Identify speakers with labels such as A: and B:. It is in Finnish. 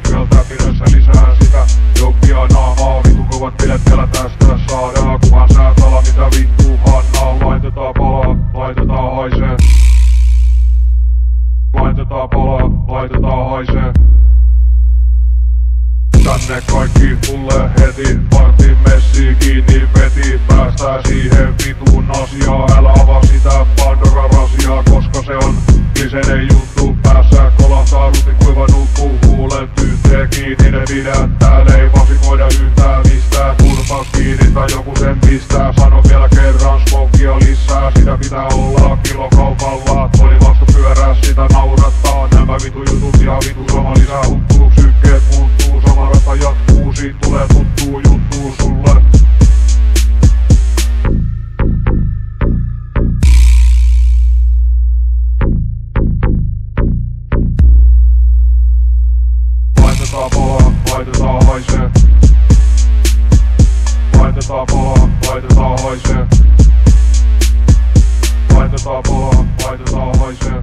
A: työltä pidessä lisää sitä jokkia naamaa. Vitu kovat bilet vielä tästä saadaan. Kuhan sä tala mitä vittu hannaa. Laitetaan palaa, laitetaan haisee. Laitetaan palaa, laitetaan haisee. Tänne kaikki tulee heti, vartin messiin kiinni veti. Päästää siihen vituun asiaa, älä avaa sitä Pandora-rasiaa, koska se on kliseinen juttu. Päässä kolahtaa rutin kuiva nukkuu, huulet yhteen kiinni, ne pidät. Täällä ei vasikoida yhtään mistään, turpaus kiinni tai joku sen pistää. Sano vielä kerran, smokia lisää, sitä pitää olla kilokaupalla. Oli vasta pyörää, sitä naurattaa, nämä vitu jutut ja vitu sama lisää huttuu. Sykkeet muuttuu, sama rata jatkuu, siitä tulee tuttuu juttuu sulle. Laitetaan palaa, laitetaan haisee. Laitetaan palaa, laitetaan haisee. Laitetaan palaa, laitetaan haisee.